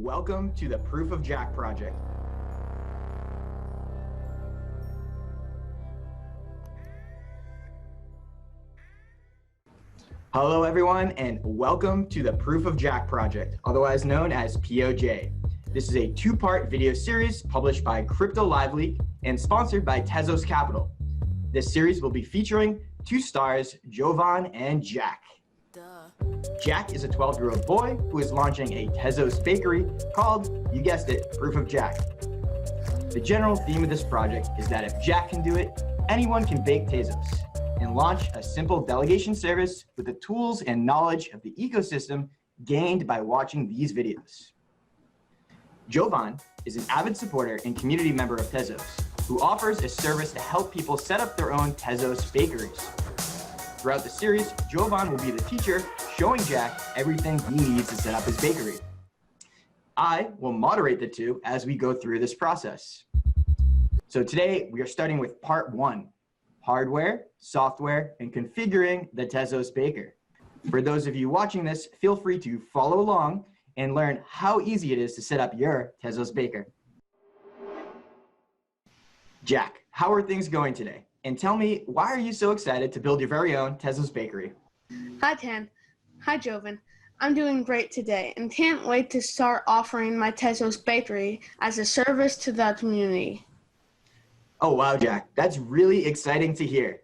welcome to the Proof of Jack project. Hello everyone, and welcome to the Proof of Jack project, otherwise known as POJ. This is a two-part video series published by CryptoLiveLeak and sponsored by Tezos Capital. This series will be featuring two stars, Jovan and Jack. Jack is a 12-year-old boy who is launching a Tezos bakery called, you guessed it, Proof of Jack. The general theme of this project is that if Jack can do it, anyone can bake Tezos and launch a simple delegation service with the tools and knowledge of the ecosystem gained by watching these videos. Jovan is an avid supporter and community member of Tezos, who offers a service to help people set up their own Tezos bakeries. Throughout the series, Jovan will be the teacher showing Jack everything he needs to set up his bakery. I will moderate the two as we go through this process. So today we are starting with part 1, hardware, software, and configuring the Tezos Baker. For those of you watching this, feel free to follow along and learn how easy it is to set up your Tezos Baker. Jack, how are things going today? And tell me, why are you so excited to build your very own Tezos Bakery? Hi, Tan. Hi, Jovan. I'm doing great today and can't wait to start offering my Tezos Bakery as a service to the community. Oh, wow, Jack. That's really exciting to hear.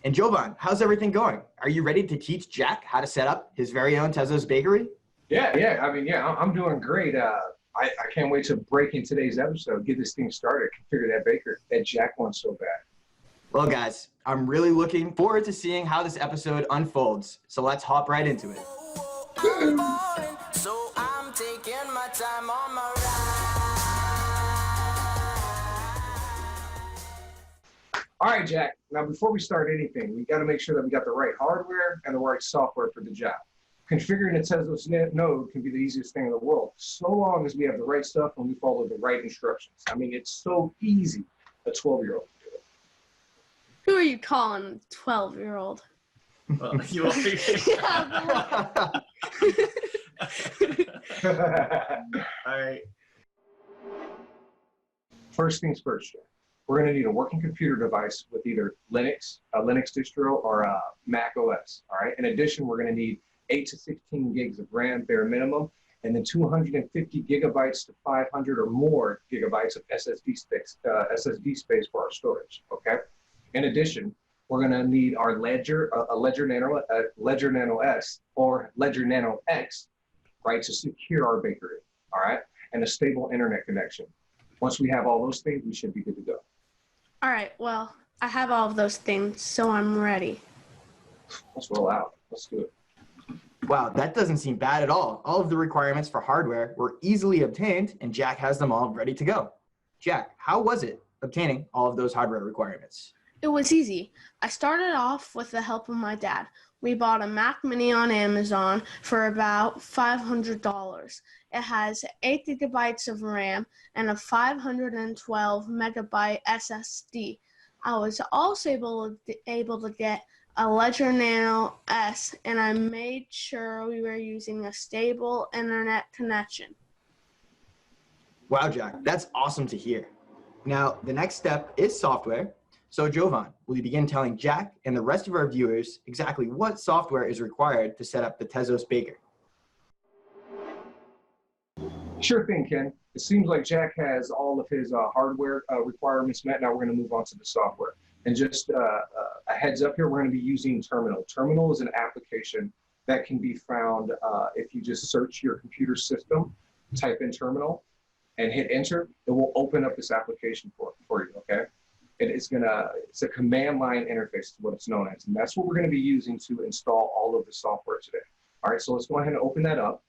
And Jovan, how's everything going? Are you ready to teach Jack how to set up his very own Tezos Bakery? Yeah. I'm doing great. I can't wait to break in today's episode, get this thing started, configure that baker that Jack wants so bad. Well, guys, I'm really looking forward to seeing how this episode unfolds. So let's hop right into it. So I'm taking my time on my ride. All right, Jack. Now, before we start anything, we got to make sure that we got the right hardware and the right software for the job. Configuring a Tezos node can be the easiest thing in the world, so long as we have the right stuff and we follow the right instructions. I mean, it's so easy, a 12-year-old can do it. Who are you calling 12-year-old? Well, you will figure. All right. First things first, Jack. We're going to need a working computer device with either Linux, a Linux distro, or a Mac OS. All right. In addition, we're going to need 8 to 16 gigs of RAM, bare minimum, and then 250 gigabytes to 500 or more gigabytes of SSD space for our storage. Okay. In addition, we're going to need our Ledger, a Ledger Nano S or Ledger Nano X, right, to secure our bakery. All right, and a stable internet connection. Once we have all those things, we should be good to go. All right, well, I have all of those things, so I'm ready. Let's roll out. Let's do it. Wow, that doesn't seem bad at all. All of the requirements for hardware were easily obtained, and Jack has them all ready to go. Jack, how was it obtaining all of those hardware requirements? It was easy. I started off with the help of my dad. We bought a Mac Mini on Amazon for about $500. It has 8 gigabytes of RAM and a 512 megabyte SSD. I was also able to get a Ledger Nano S, and I made sure we were using a stable internet connection. Wow, Jack, that's awesome to hear. Now, the next step is software. So Jovan, will you begin telling Jack and the rest of our viewers exactly what software is required to set up the Tezos Baker? Sure thing, Ken. It seems like Jack has all of his hardware requirements met. Now we're going to move on to the software. And just a heads up here, we're going to be using Terminal. Terminal is an application that can be found if you just search your computer system, type in Terminal, and hit enter. It will open up this application for you, okay? It's a command line interface is what it's known as. And that's what we're going to be using to install all of the software today. All right, so let's go ahead and open that up.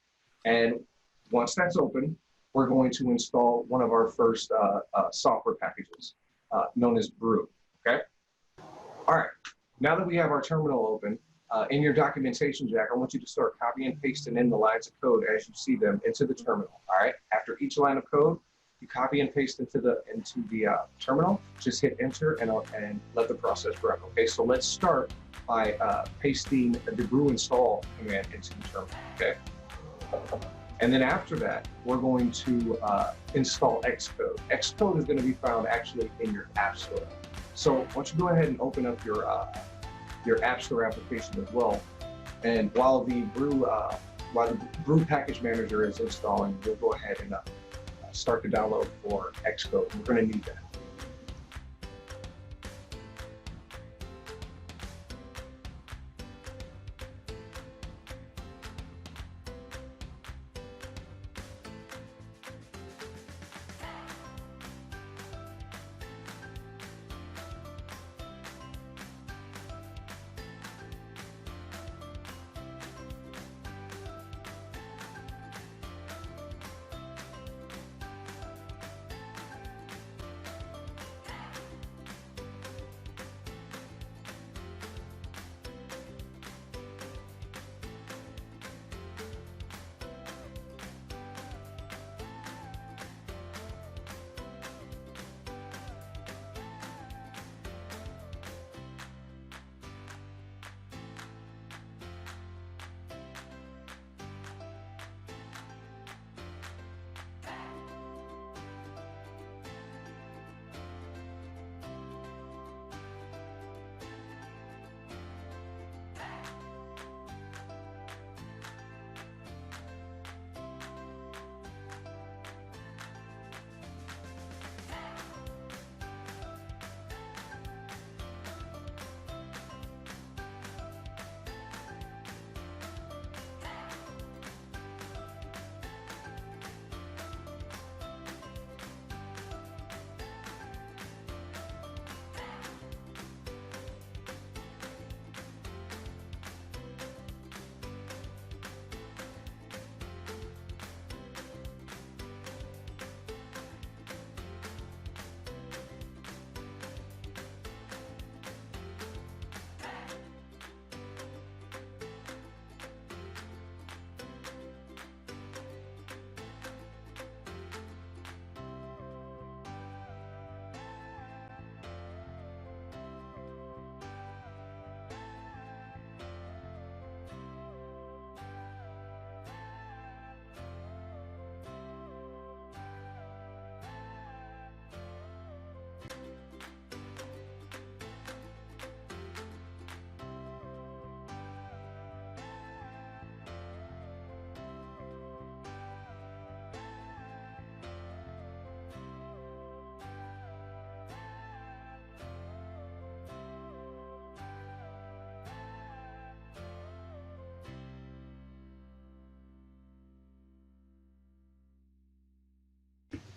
And once that's open, we're going to install one of our first software packages known as Brew, okay? All right, now that we have our terminal open, in your documentation, Jack, I want you to start copying and pasting in the lines of code as you see them into the terminal, all right? After each line of code, you copy and paste into the terminal, just hit enter and let the process run, okay? So let's start by pasting the brew install command into the terminal, okay? And then after that, we're going to install Xcode. Xcode is going to be found actually in your App Store. So why don't you go ahead and open up your App Store application as well. And while the Brew package manager is installing, we'll go ahead and start the download for Xcode. We're going to need that.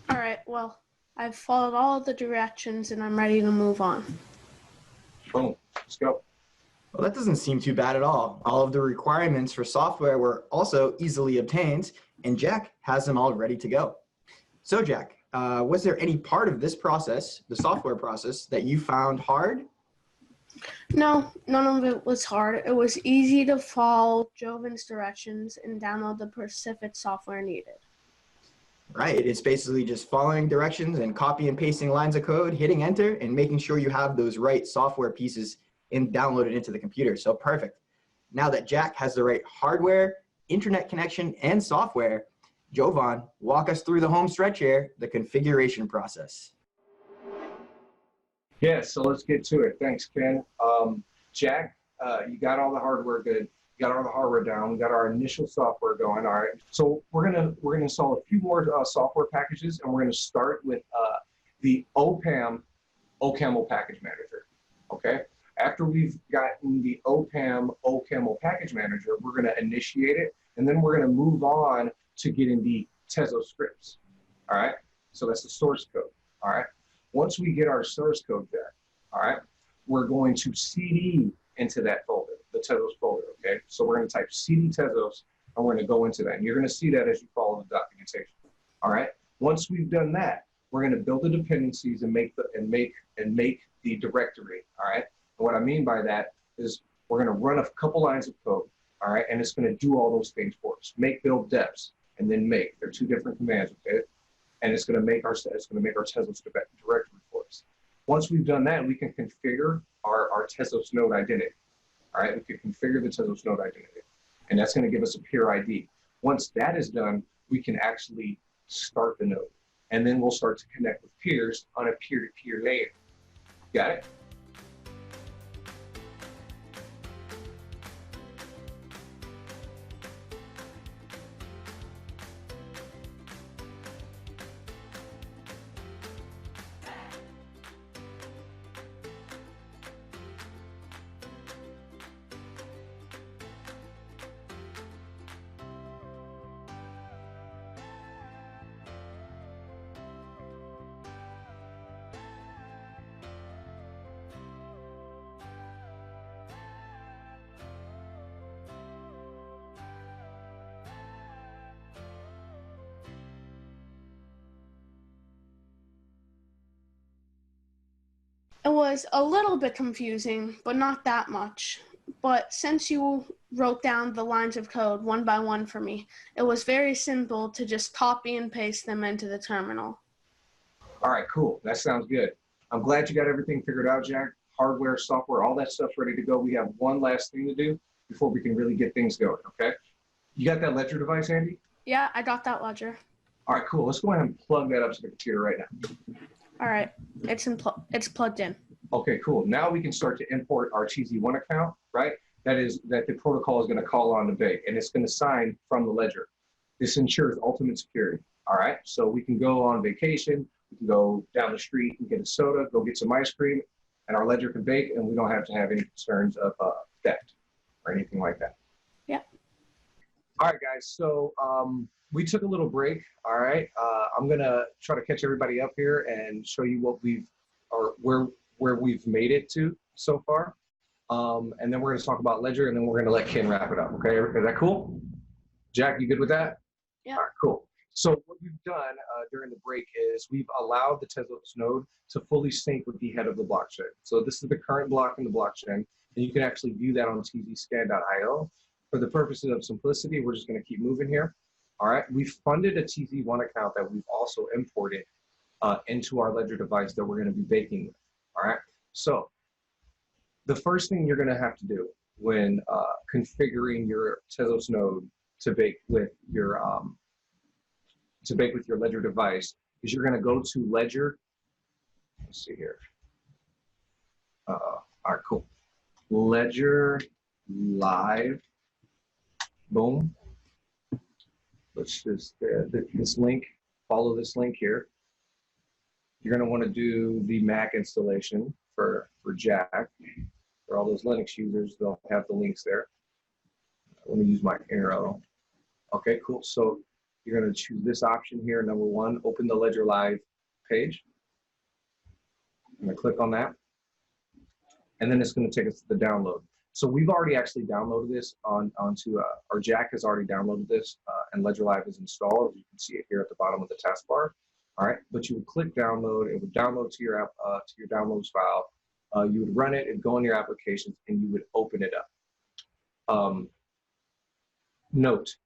All right, well, I've followed all of the directions and I'm ready to move on. Boom, let's go. Well, that doesn't seem too bad at all. All of the requirements for software were also easily obtained, and Jack has them all ready to go. So Jack, was there any part of this process, the software process, that you found hard? No, none of it was hard. It was easy to follow Jovin's directions and download the specific software needed. Right, it's basically just following directions and copy and pasting lines of code, hitting enter, and making sure you have those right software pieces downloaded into the computer. So perfect. Now that Jack has the right hardware, internet connection, and software, Jovan, walk us through the home stretch here, the configuration process. Yeah, so let's get to it. Thanks, Ken. Jack, you got all the hardware good. You got all the hardware down. We got our initial software going. All right. So we're gonna install a few more software packages, and we're gonna start with the OCaml package manager. Okay. After we've gotten the OCaml package manager, we're gonna initiate it, and then we're gonna move on to getting the Tezos scripts. All right. So that's the source code. All right. Once we get our source code there, all right, we're going to CD into that folder, the Tezos folder, okay? So we're gonna type CD Tezos, and we're gonna go into that. And you're gonna see that as you follow the documentation, all right? Once we've done that, we're gonna build the dependencies and make the directory, all right? And what I mean by that is we're gonna run a couple lines of code, all right? And it's gonna do all those things for us. Make, build, deps, and then make. They're two different commands, okay? And it's going to make our Tezos directory for us. Once we've done that, we can configure our Tezos node identity. All right, we can configure the Tezos node identity, and that's going to give us a peer ID. Once that is done, we can actually start the node. And then we'll start to connect with peers on a peer-to-peer layer. Got it? It was a little bit confusing, but not that much. But since you wrote down the lines of code one by one for me, it was very simple to just copy and paste them into the terminal. All right, cool. That sounds good. I'm glad you got everything figured out, Jack. Hardware, software, all that stuff's ready to go. We have one last thing to do before we can really get things going, okay? You got that ledger device, Andy? Yeah, I got that ledger. All right, cool. Let's go ahead and plug that up to the computer right now. All right, it's plugged in. Okay, cool. Now we can start to import our TZ1 account, right? That the protocol is going to call on to bake, and it's going to sign from the ledger. This ensures ultimate security. All right, so we can go on vacation, we can go down the street and get a soda, go get some ice cream, and our ledger can bake, and we don't have to have any concerns of theft or anything like that. Yeah. All right, guys. So we took a little break. All right. I'm gonna try to catch everybody up here and show you what where we've made it to so far. And then we're gonna talk about ledger, and then we're gonna let Ken wrap it up. Okay. Is that cool? Jack, you good with that? Yeah. All right. Cool. So what we've done during the break is we've allowed the Tezos node to fully sync with the head of the blockchain. So this is the current block in the blockchain, and you can actually view that on tzscan.io. For the purposes of simplicity, we're just going to keep moving here. All right, we funded a TZ1 account that we've also imported into our ledger device that we're going to be baking with. All right, so the first thing you're going to have to do when configuring your Tezos node to bake with your ledger device is you're going to go to ledger. Let's see here. All right, cool. Ledger live. Boom. Let's just this link. Follow this link here. You're going to want to do the Mac installation for Jack. For all those Linux users, they'll have the links there. Let me use my arrow. Okay, cool. So you're going to choose this option here. Number one, open the Ledger Live page. I'm going to click on that. And then it's going to take us to the download. So we've already actually downloaded this onto, or Jack has already downloaded this, and Ledger Live is installed. You can see it here at the bottom of the taskbar. All right, but you would click download. It would download to your app, to your downloads file. You would run it and go in your applications, and you would open it up. Note: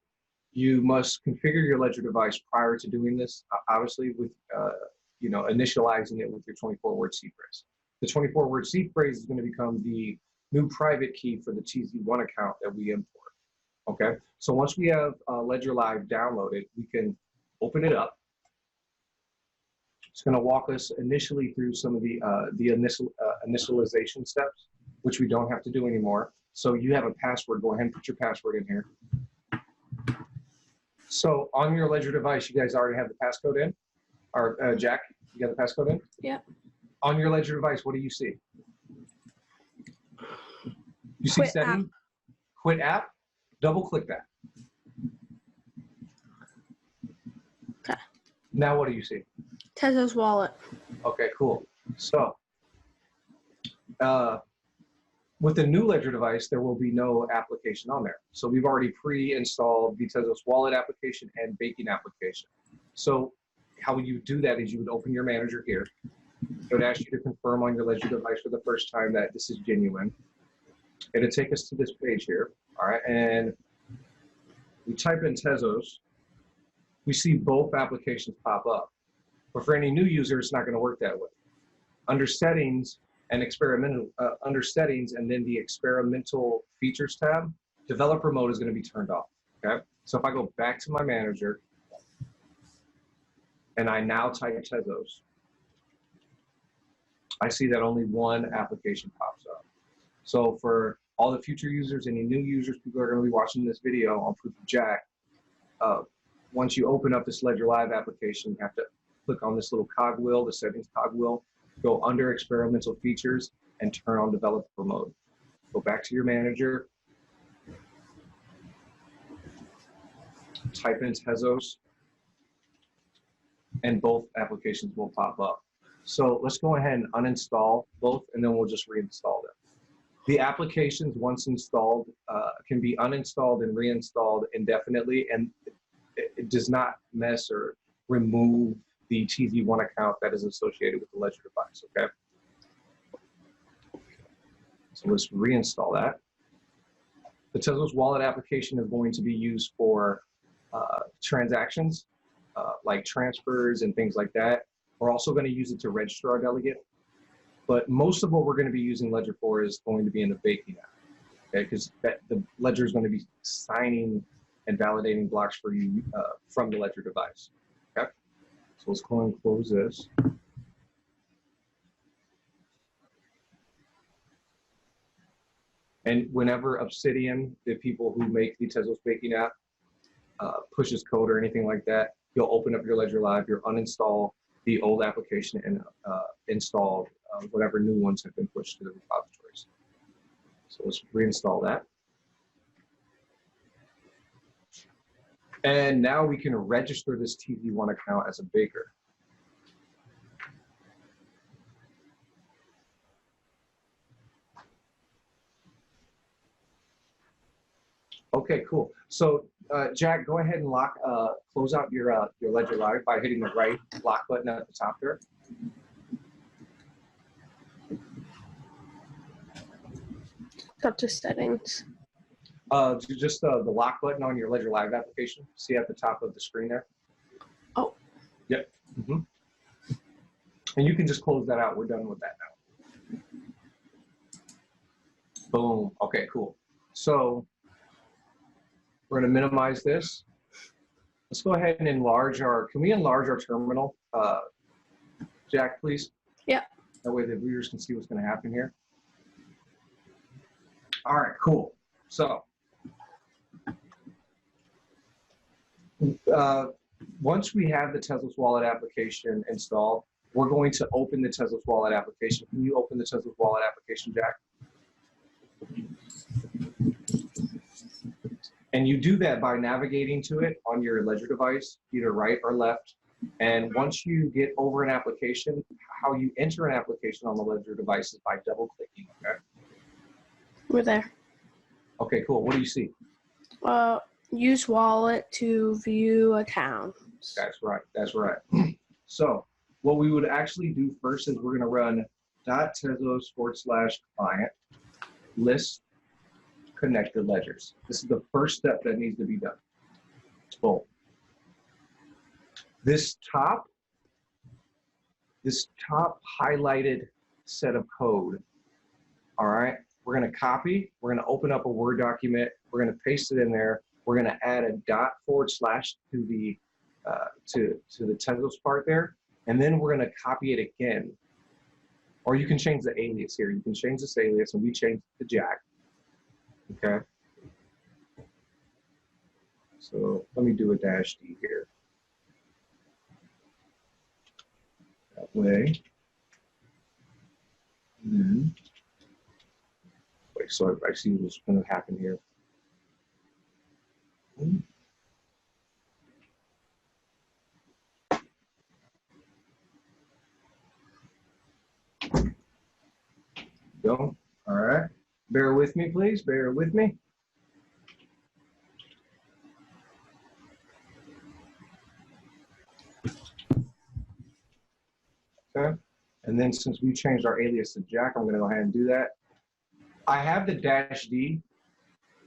you must configure your Ledger device prior to doing this. Obviously, with initializing it with your 24-word seed phrase. The 24-word seed phrase is going to become the new private key for the TZ1 account that we import. Okay, so once we have Ledger Live downloaded, we can open it up. It's going to walk us initially through some of the initialization steps, which we don't have to do anymore. So you have a password. Go ahead and put your password in here. So on your Ledger device, you guys already have the passcode in? Or Jack, you got the passcode in? Yeah. On your Ledger device, what do you see? You see setting, quit app, double click that. Okay. Now what do you see? Tezos wallet. Okay, cool. So with the new Ledger device, there will be no application on there. So we've already pre-installed the Tezos wallet application and baking application. So how you do that is you would open your manager here. It would ask you to confirm on your Ledger device for the first time that this is genuine. It'll take us to this page here, all right? And we type in Tezos. We see both applications pop up. But for any new user, it's not going to work that way. Under settings and then the experimental features tab, developer mode is going to be turned off, okay? So if I go back to my manager, and I now type Tezos, I see that only one application pops up. So for all the future users, any new users, people are going to be watching this video on Proof of Jack, once you open up this Ledger Live application, you have to click on this little cogwheel, the settings cogwheel, go under experimental features, and turn on developer mode. Go back to your manager, type in Tezos, and both applications will pop up. So let's go ahead and uninstall both, and then we'll just reinstall them. The applications, once installed, can be uninstalled and reinstalled indefinitely, and it does not mess or remove the TZ1 account that is associated with the Ledger device, okay? So let's reinstall that. The Tezos Wallet application is going to be used for transactions, like transfers and things like that. We're also going to use it to register our delegate. But most of what we're going to be using Ledger for is going to be in the baking app, okay? Because the Ledger is going to be signing and validating blocks for you from the Ledger device, okay? So let's go and close this. And whenever Obsidian, the people who make the Tezos baking app, pushes code or anything like that, you'll open up your Ledger Live, you'll uninstall the old application and install whatever new ones have been pushed to the repositories. So let's reinstall that. And now we can register this TZ1 account as a baker. Okay, cool. So Jack, go ahead and close out your Ledger Live by hitting the right lock button at the top there. Go to settings. Just the lock button on your Ledger Live application. See at the top of the screen there? Oh. Yep. Mm-hmm. And you can just close that out. We're done with that now. Boom. Okay, cool. So we're going to minimize this. Let's go ahead and enlarge can we enlarge our terminal? Jack, please. Yeah. That way the viewers can see what's going to happen here. All right, cool. So once we have the Tezos Wallet application installed, we're going to open the Tezos Wallet application. Can you open the Tezos Wallet application, Jack? And you do that by navigating to it on your Ledger device, either right or left. And once you get over an application, how you enter an application on the Ledger device is by double clicking, okay? We're there. Okay, cool. What do you see? Use wallet to view accounts. That's right. That's right. So what we would actually do first is we're going to run .tezos/client list connected ledgers. This is the first step that needs to be done. Boom. This top highlighted set of code, all right, we're going to copy, we're going to open up a Word document, we're going to paste it in there, we're going to add a // to the Tezos part there, and then we're going to copy it again. Or you can change the alias here. You can change this alias, and we changed it to Jack. Okay. So let me do a -D here. That way. Wait, so I see what's going to happen here. Go. All right. Bear with me, please. Bear with me. Okay. And then since we changed our alias to Jack, I'm going to go ahead and do that. I have the -D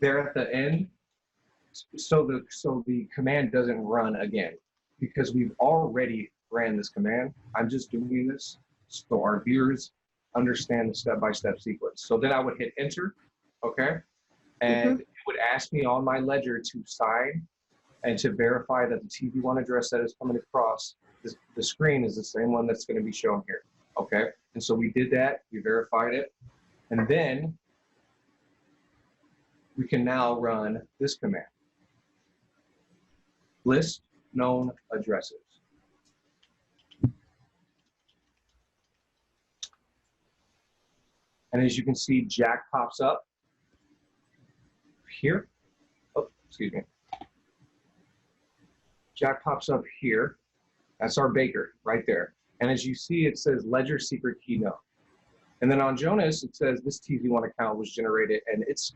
there at the end, so the command doesn't run again, because we've already ran this command. I'm just doing this so our viewers understand the step-by-step sequence. So then I would hit enter, okay? And it would ask me on my ledger to sign and to verify that the TV1 address that is coming across the screen is the same one that's going to be shown here. Okay, and so we did that, we verified it, and then we can now run this command. List known addresses. And as you can see, Jack pops up here. Oh, excuse me. Jack pops up here. That's our Baker right there. And as you see, it says ledger secret key known. And then on Jonas, it says this TZ1 account was generated and its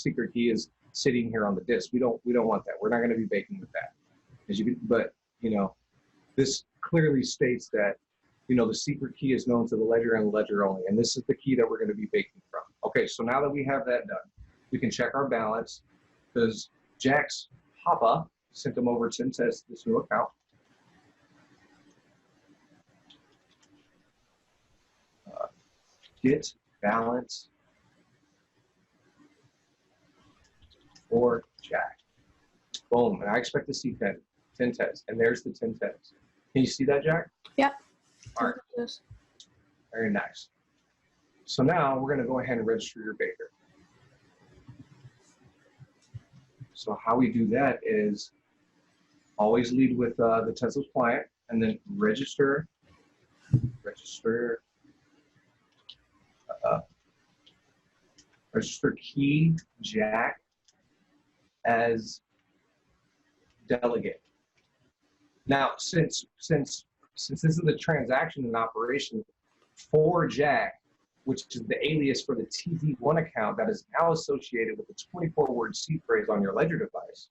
secret key is sitting here on the disk. We don't want that. We're not going to be baking with that. As you can, but you know, this clearly states that the secret key is known to the ledger and ledger only. And this is the key that we're going to be baking from. Okay, so now that we have that done, we can check our balance because Jack's Papa sent him over to test this new account. Get balance for Jack. Boom, and I expect to see 10 tests, and there's the 10 tests. Can you see that, Jack? Yep. All right. Yes. Very nice. So now we're going to go ahead and register your Baker. So how we do that is always lead with the Tezos client, and then register key Jack as delegate. Now, since this is the transaction in operation for Jack, which is the alias for the TZ1 account that is now associated with the 24-word seed phrase on your ledger device,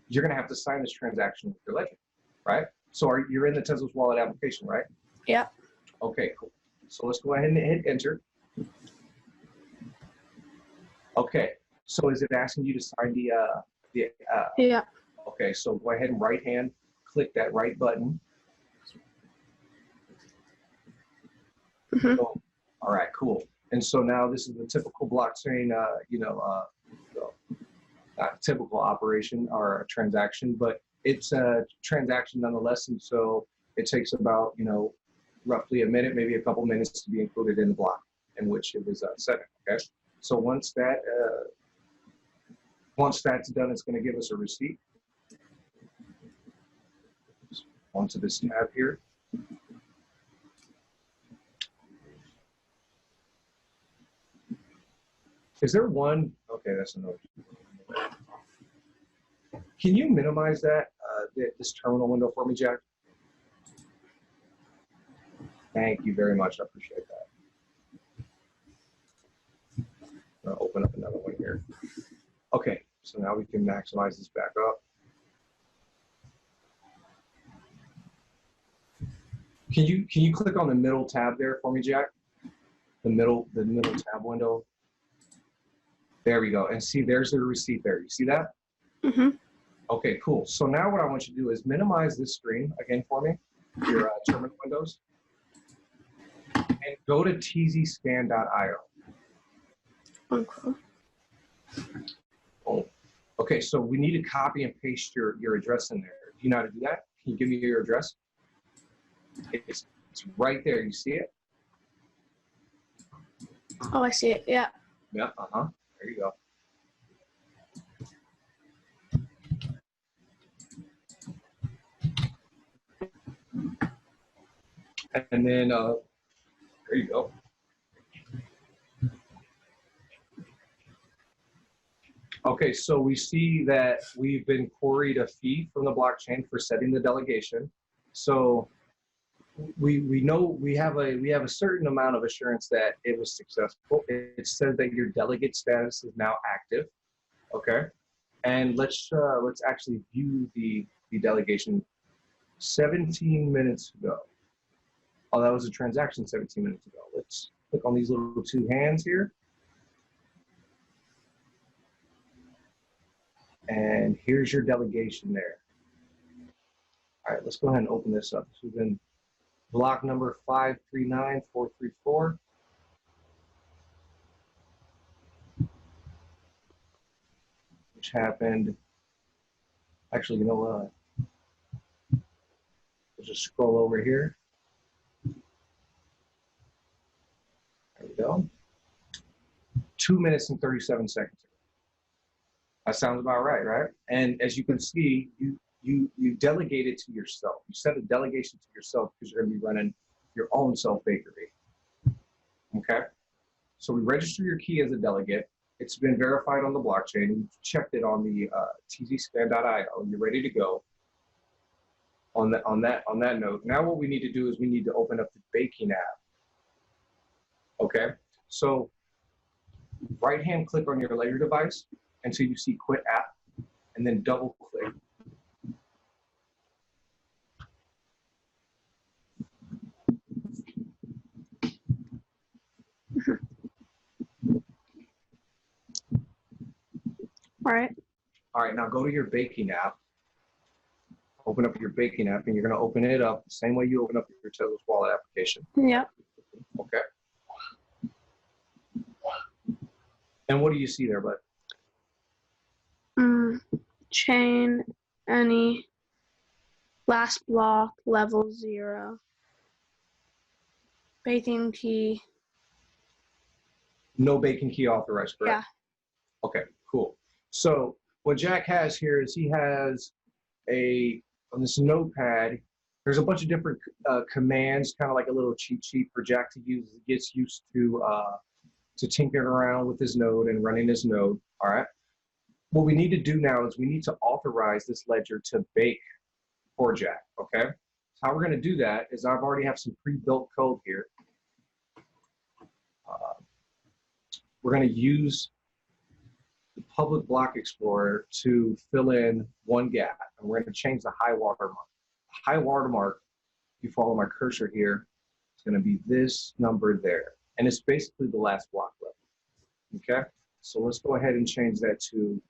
you're going to have to sign this transaction with your ledger, right? So you're in the Tezos wallet application, right? Yeah. Okay, cool. So let's go ahead and hit enter. Okay, so is it asking you to sign Yeah. Okay, so go ahead and right hand click that right button. Mm-hmm. Boom. All right, cool. And so now this is the typical blockchain, not typical operation or a transaction, but it's a transaction nonetheless. And so it takes about, roughly a minute, maybe a couple minutes to be included in the block in which it was set. Okay. So once that's done, it's going to give us a receipt. Onto this tab here. Is there one? Okay, that's another. Can you minimize that, this terminal window for me, Jack? Thank you very much. I appreciate that. I'll open up another one here. Okay, so now we can maximize this back up. Can you click on the middle tab there for me, Jack? The middle tab window. There we go. And see, there's the receipt there. You see that? Mm-hmm. Okay, cool. So now what I want you to do is minimize this screen again for me, your terminal windows, and go to tzscan.io. Okay. Oh. Okay, so we need to copy and paste your address in there. Do you know how to do that? Can you give me your address? It's right there. You see it? Oh, I see it. Yeah. Yeah. Uh-huh. There you go. And then there you go. Okay, so we see that we've been queried a fee from the blockchain for setting the delegation. So we know we have a certain amount of assurance that it was successful. It says that your delegate status is now active. Okay, and let's actually view the delegation 17 minutes ago. Oh, that was a transaction 17 minutes ago. Let's click on these little two hands here. And here's your delegation there. All right, let's go ahead and open this up. This has been block number 539434. Which happened, actually, you know what? We'll just scroll over here. There we go. 2 minutes and 37 seconds. That sounds about right, right? And as you can see, you delegate it to yourself. You set a delegation to yourself because you're going to be running your own self-bakery. Okay? So we register your key as a delegate. It's been verified on the blockchain. We've checked it on the tzscan.io. You're ready to go. On that note, now what we need to do is we need to open up the baking app. Okay? So right-hand click on your Ledger device until you see Quit App, and then double-click. All right. All right, now go to your baking app. Open up your baking app, and you're going to open it up the same way you open up your Tezos wallet application. Yep. Okay. And what do you see there, bud? Chain any last block level 0. Baking key. No baking key authorized, correct? Yeah. Okay, cool. So what Jack has here is he has on this notepad, there's a bunch of different commands, kind of like a little cheat sheet for Jack to use as he gets used to tinkering around with his node and running his node, all right? What we need to do now is we need to authorize this ledger to bake for Jack, okay? How we're gonna do that is I've already have some pre-built code here. We're gonna use the public block explorer to fill in one gap, and we're going to change the high watermark. The high watermark, if you follow my cursor here, it's going to be this number there, and it's basically the last block level. Okay, so let's go ahead and change that to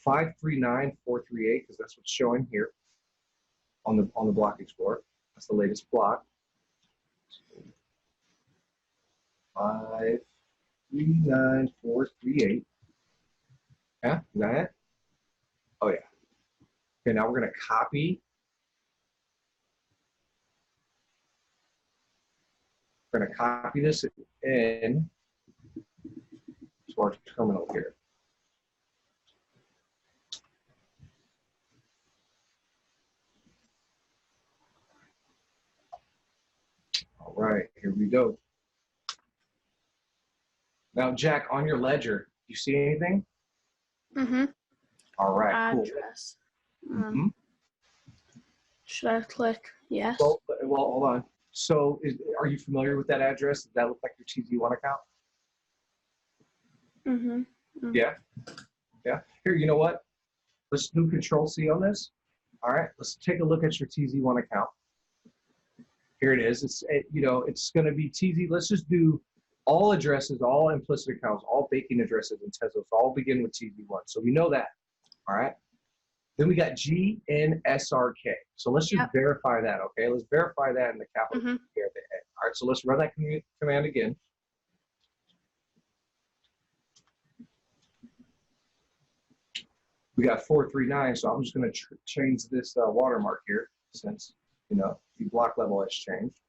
539438 because that's what's showing here on the block explorer. That's the latest block. 539438. Yeah, is that it? Oh, yeah. Okay, now we're going to copy. We're going to copy this in to our terminal here. All right, here we go. Now, Jack, on your ledger, you see anything? All right, Address. Cool. Should I click yes? Well, hold on. So, are you familiar with that address? Does that look like your TZ1 account? Yeah. Yeah. Here, you know what? Let's do Control-C on this. All right. Let's take a look at your TZ1 account. Here it is. It's going to be TZ. Let's just do all addresses, all implicit accounts, all baking addresses in Tezos all begin with TZ1. So we know that. All right. Then we got GNSRK. So let's just verify that, okay? Let's verify that in the capital here at the end. All right, so let's run that command again. We got 439, so I'm just going to change this watermark here since, the block level has changed.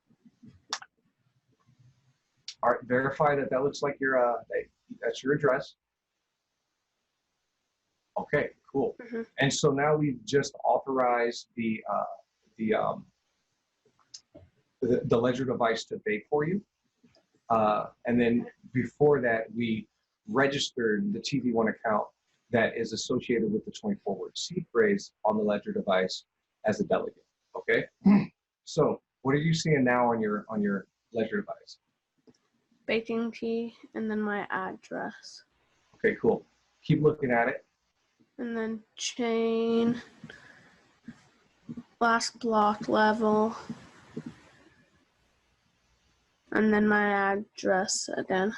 All right, verify that that looks like your, that's your address. Okay, cool. And so now we've just authorized the ledger device to bake for you. And then before that, we registered the TV1 account that is associated with the 24-word seed phrase on the ledger device as a delegate. Okay. So what are you seeing now on your ledger device? Baking key and then my address. Okay, cool. Keep looking at it. And then chain, last block level, and then my address again.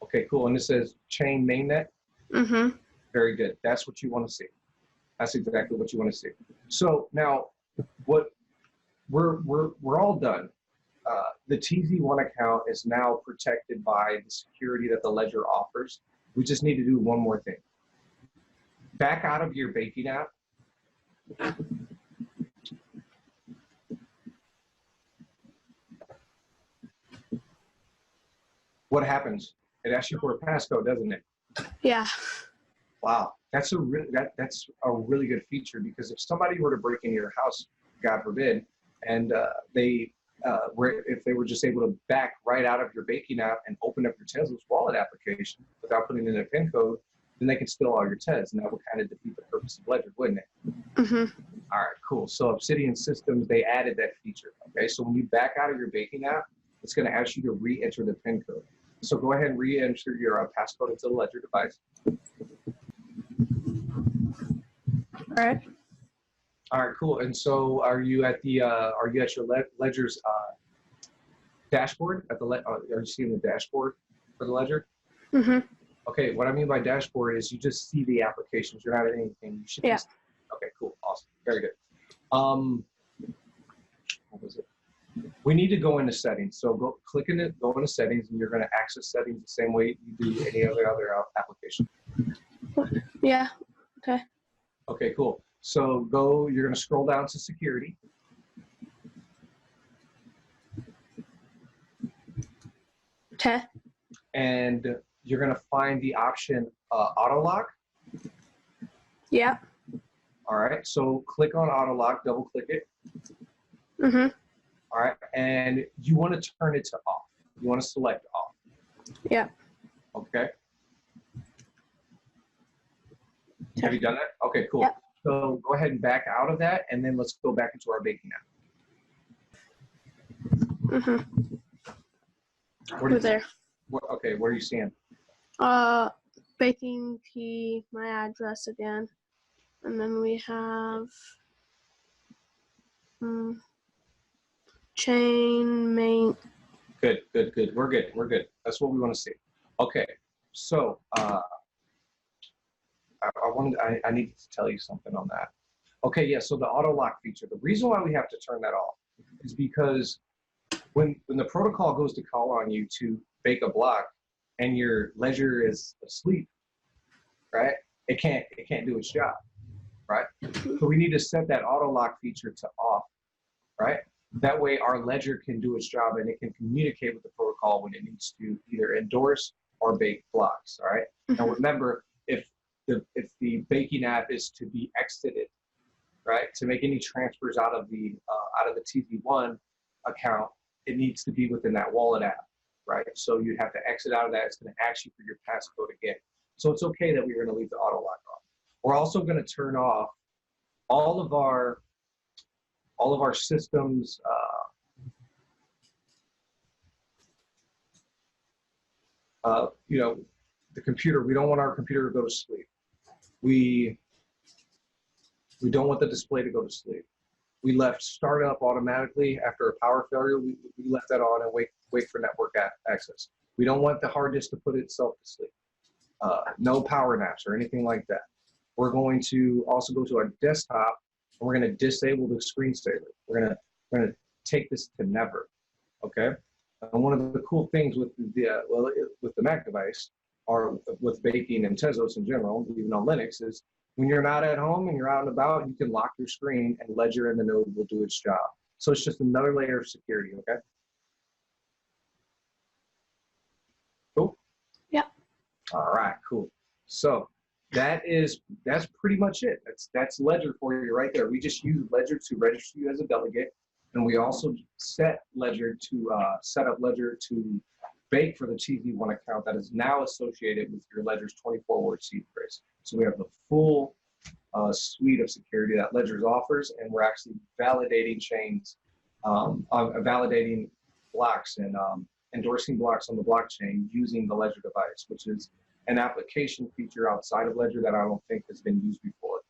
Okay, cool. And it says chain mainnet. Very good. That's what you want to see. That's exactly what you want to see. So now, what we're all done. The TZ1 account is now protected by the security that the ledger offers. We just need to do one more thing. Back out of your baking app. what happens? It asks you for a passcode, doesn't it? Yeah. Wow, that's a really good feature, because if somebody were to break into your house, God forbid, and if they were just able to back right out of your banking app and open up your Tezos wallet application without putting in a PIN code, then they can steal all your Tez, and that would kind of defeat the purpose of Ledger, wouldn't it? Mm-hmm. All right, cool. So Obsidian Systems, they added that feature. Okay, so when you back out of your banking app, it's going to ask you to re-enter the PIN code. So go ahead and re-enter your passcode into the Ledger device. All right. All right, cool. And so, are you at your Ledger's dashboard? Are you seeing the dashboard for the Ledger? Mm-hmm. Okay. What I mean by dashboard is you just see the applications. You're not at anything. You should. Yeah. Okay. Cool. Awesome. Very good. What was it? We need to go into settings. So go into settings, and you're going to access settings the same way you do any other application. Yeah. Okay. Okay. Cool. So you're going to scroll down to security. Okay. And you're going to find the option auto lock. Yeah. All right. So click on auto lock, double click it. Mm-hmm. All right. And you want to turn it to off. You want to select off. Yeah. Okay. Have you done that? Okay, cool. Yep. So go ahead and back out of that, and then let's go back into our banking app. Mm-hmm. Where there. What are you seeing? Baking key, my address again. And then we have chain main. Good. We're good. That's what we want to see. Okay. So I need to tell you something on that. Okay, yeah, so the auto lock feature, the reason why we have to turn that off is because when the protocol goes to call on you to bake a block and your ledger is asleep, right? It can't do its job, right? So we need to set that auto lock feature to off, right? That way our ledger can do its job and it can communicate with the protocol when it needs to either endorse or bake blocks, all right? Now remember, if the banking app is to be exited, right, to make any transfers out of the TZ1 account, it needs to be within that wallet app, right? So you'd have to exit out of that. It's going to ask you for your passcode again. So it's okay that we're going to leave the auto lock on. We're also going to turn off all of our systems. The computer. We don't want our computer to go to sleep. We don't want the display to go to sleep. We left startup automatically after a power failure. We left that on and wait for network access. We don't want the hard disk to put itself to sleep. No power naps or anything like that. We're going to also go to our desktop and we're going to disable the screensaver. We're going to take this to never. Okay. And one of the cool things with the Mac device, or with baking and Tezos in general, even on Linux, is when you're not at home and you're out and about, you can lock your screen and Ledger in the node will do its job. So it's just another layer of security, okay? Cool? Yeah. All right, cool. So that's pretty much it. That's Ledger for you right there. We just use Ledger to register you as a delegate, and we also set Ledger to set up Ledger to bake for the TZ1 account that is now associated with your Ledger's 24-word seed phrase. So we have the full suite of security that Ledger offers, and we're actually validating chains, validating blocks and endorsing blocks on the blockchain using the Ledger device, which is an application feature outside of Ledger that I don't think has been used before,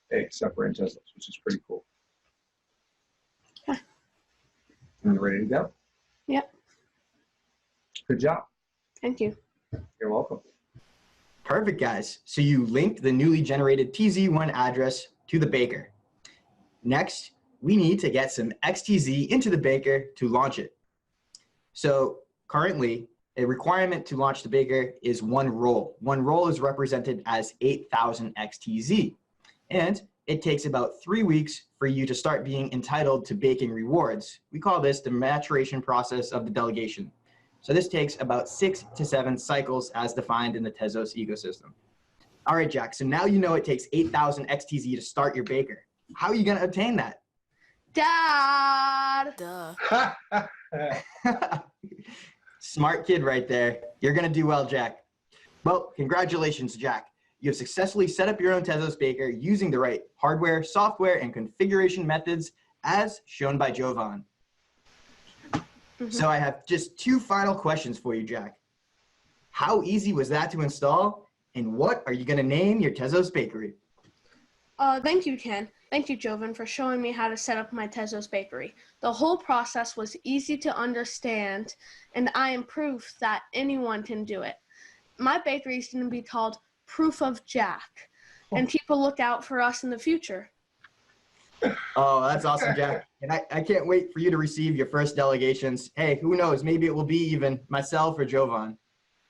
except for in Tezos, which is pretty cool. Yeah. Are you ready to go? Yep. Good job. Thank you. You're welcome. Perfect, guys. So you linked the newly generated TZ1 address to the Baker. Next, we need to get some XTZ into the Baker to launch it. So currently, a requirement to launch the Baker is one roll. One roll is represented as 8,000 XTZ. And it takes about 3 weeks for you to start being entitled to baking rewards. We call this the maturation process of the delegation. So this takes about 6 to 7 cycles as defined in the Tezos ecosystem. All right, Jack, so now you know it takes 8,000 XTZ to start your baker. How are you gonna obtain that? Dad! Duh. Smart kid right there. You're gonna do well, Jack. Well, congratulations, Jack. You have successfully set up your own Tezos Baker using the right hardware, software, and configuration methods as shown by Jovan. So I have just 2 final questions for you, Jack. How easy was that to install? And what are you gonna name your Tezos Bakery? Thank you, Ken. Thank you, Jovan, for showing me how to set up my Tezos Bakery. The whole process was easy to understand, and I am proof that anyone can do it. My bakery is going to be called Proof of Jack, and people look out for us in the future. Oh, that's awesome, Jack. And I can't wait for you to receive your first delegations. Hey, who knows? Maybe it will be even myself or Jovan.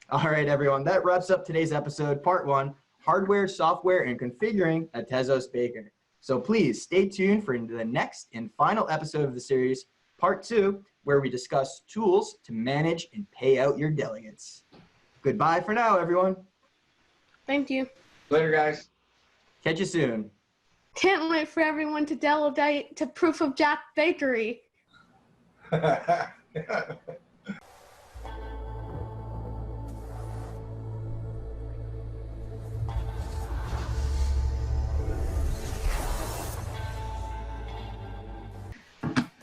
All right, everyone. That wraps up today's episode, part 1, hardware, software, and configuring a Tezos Baker. So please stay tuned for the next and final episode of the series, part 2, where we discuss tools to manage and pay out your delegates. Goodbye for now, everyone. Thank you. Later, guys. Catch you soon. Can't wait for everyone to delegate to Proof of Jack Bakery.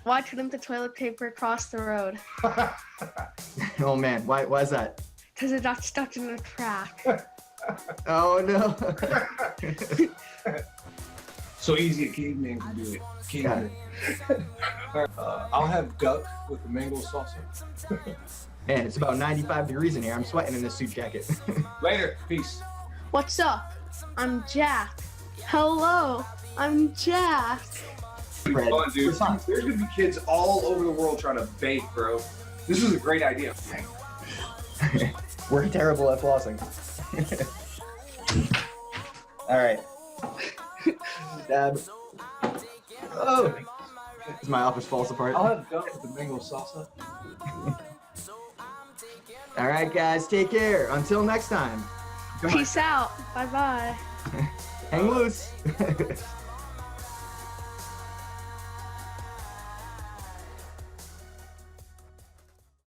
Why couldn't the toilet paper cross the road? Oh man, why is that? Because it got stuck in a crack. Oh no. So easy a caveman can do it. Got it. I'll have duck with the mango salsa. Man, it's about 95 degrees in here. I'm sweating in this suit jacket. Later. Peace. What's up? I'm Jack. Hello, I'm Jack. Fred, Fun, dude. what's up? There's gonna be kids all over the world trying to bake, bro. This is a great idea. We're terrible at flossing. All right. Dab. Oh, as my office falls apart. I'll have duck with the mango salsa. All right, guys, take care. Until next time. Come on. Peace out. Bye-bye. Hang loose.